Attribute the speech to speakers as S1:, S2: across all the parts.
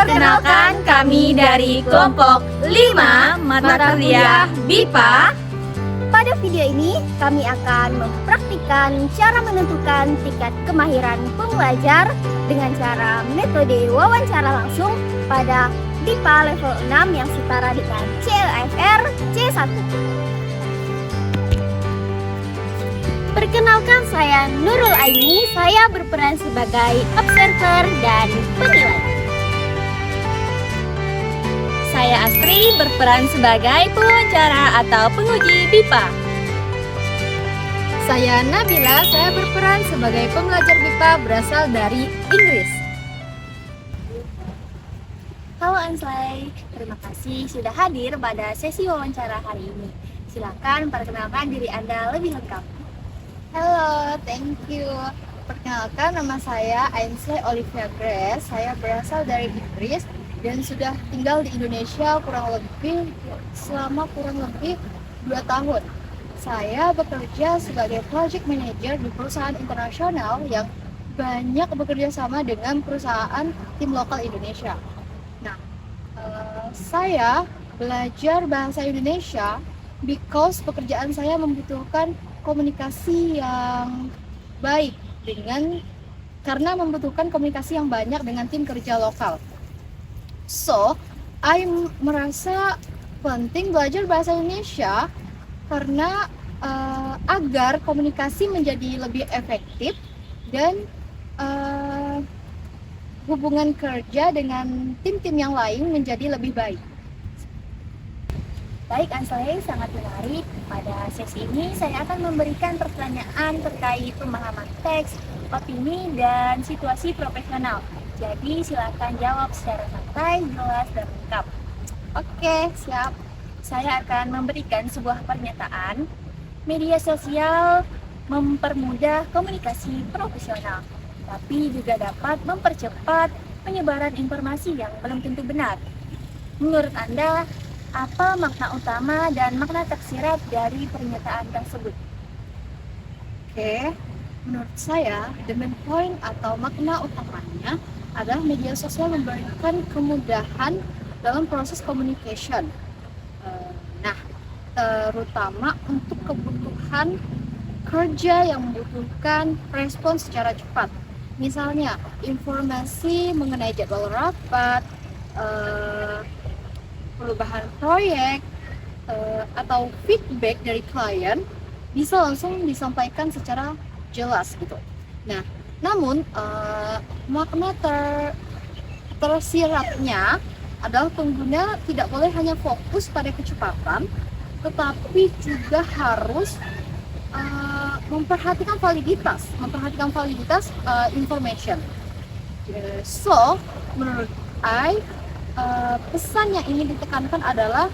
S1: Perkenalkan, kami dari kelompok 5 mata kuliah BIPA.
S2: Pada video ini, kami akan mempraktikkan cara menentukan tingkat kemahiran pembelajar dengan cara metode wawancara langsung pada BIPA level 6 yang setara dengan CLFR C1. Perkenalkan, saya Nurul Aini, saya berperan sebagai observer dan penilai.
S1: Saya Astri, berperan sebagai pewawancara atau penguji BIPA.
S3: Saya Nabila, saya berperan sebagai pembelajar BIPA berasal dari Inggris.
S2: Halo Ansley, terima kasih sudah hadir pada sesi wawancara hari ini. Silakan perkenalkan diri Anda lebih lengkap.
S3: Halo, thank you. Perkenalkan, nama saya Ainsley Olivia Grace. Saya berasal dari Inggris dan sudah tinggal di Indonesia selama kurang lebih 2 tahun. Saya bekerja sebagai project manager di perusahaan internasional yang banyak bekerja sama dengan perusahaan tim lokal Indonesia. Nah, saya belajar bahasa Indonesia because pekerjaan saya membutuhkan komunikasi yang baik karena membutuhkan komunikasi yang banyak dengan tim kerja lokal. So, I merasa penting belajar bahasa Indonesia karena agar komunikasi menjadi lebih efektif dan hubungan kerja dengan tim-tim yang lain menjadi lebih baik.
S2: Baik Ansley, sangat menarik. Pada sesi ini saya akan memberikan pertanyaan terkait pemahaman teks, opini, dan situasi profesional. Jadi silakan jawab secara santai, jelas, dan lengkap.
S3: Oke, siap.
S2: Saya akan memberikan sebuah pernyataan. Media sosial mempermudah komunikasi profesional, tapi juga dapat mempercepat penyebaran informasi yang belum tentu benar. Menurut Anda, apa makna utama dan makna tersirat dari pernyataan tersebut?
S3: Oke, menurut saya, the main point atau makna utamanya adalah media sosial memberikan kemudahan dalam proses communication. Nah, terutama untuk kebutuhan kerja yang membutuhkan respon secara cepat. Misalnya, informasi mengenai jadwal rapat, perubahan proyek, atau feedback dari klien bisa langsung disampaikan secara jelas gitu. Nah, namun makna tersiratnya adalah pengguna tidak boleh hanya fokus pada kecepatan, tetapi juga harus memperhatikan validitas information. So, menurut pesan yang ingin ditekankan adalah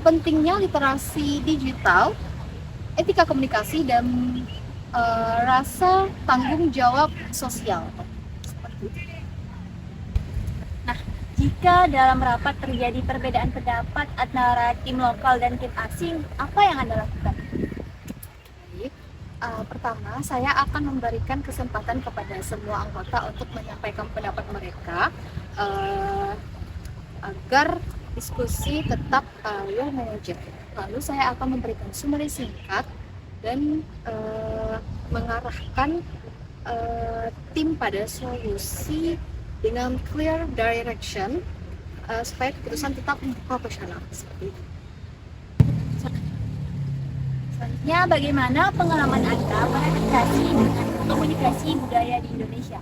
S3: pentingnya literasi digital, etika komunikasi, dan rasa tanggung jawab sosial.
S2: Nah, jika dalam rapat terjadi perbedaan pendapat antara tim lokal dan tim asing, apa yang Anda lakukan?
S3: Pertama, saya akan memberikan kesempatan kepada semua anggota untuk menyampaikan pendapat mereka agar diskusi tetap well managed. Lalu saya akan memberikan summary singkat dan mengarahkan tim pada solusi dengan clear direction supaya keputusan tetap profesional seperti itu.
S2: Selanjutnya, bagaimana pengalaman Anda beradaptasi dengan komunikasi budaya di Indonesia?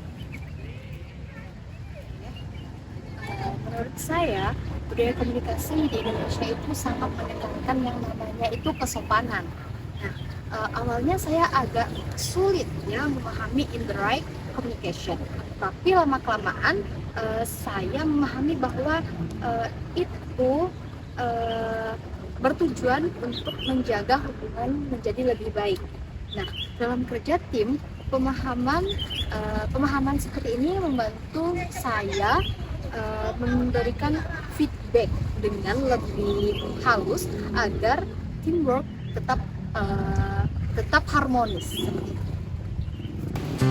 S3: Menurut saya, budaya komunikasi di Indonesia itu sangat menekankan yang namanya itu kesopanan. Nah, awalnya saya agak sulit ya memahami in the right communication. Tapi lama-kelamaan saya memahami bahwa itu bertujuan untuk menjaga hubungan menjadi lebih baik. Nah, dalam kerja tim, pemahaman seperti ini membantu saya memberikan feedback dengan lebih halus agar teamwork tetap harmonis.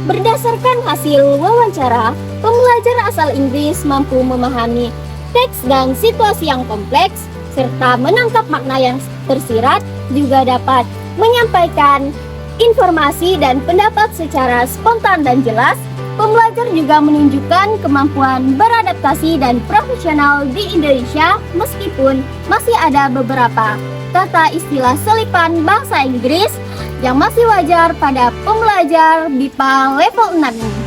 S1: Berdasarkan hasil wawancara, pembelajar asal Inggris mampu memahami teks dan situasi yang kompleks, serta menangkap makna yang tersirat, juga dapat menyampaikan informasi dan pendapat secara spontan dan jelas. Pembelajar juga menunjukkan kemampuan beradaptasi dan profesional di Indonesia meskipun masih ada beberapa kata istilah selipan bahasa Inggris yang masih wajar pada pembelajar BIPA level 6 ini.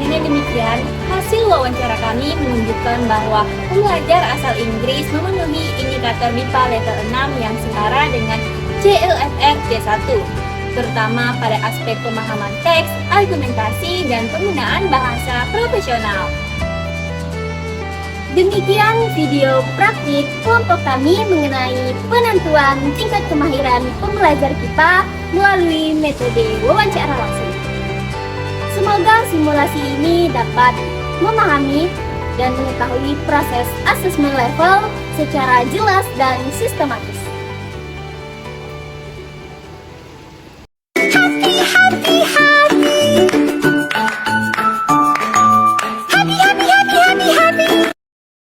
S2: Dengan demikian, hasil wawancara kami menunjukkan bahwa pembelajar asal Inggris memenuhi indikator BIPA level 6 yang setara dengan CLFR C1, terutama pada aspek pemahaman teks, argumentasi, dan penggunaan bahasa profesional.
S1: Demikian video praktik kelompok kami mengenai penentuan tingkat kemahiran pembelajar kita melalui metode wawancara langsung. Semoga simulasi ini dapat memahami dan mengetahui proses asesmen level secara jelas dan sistematis.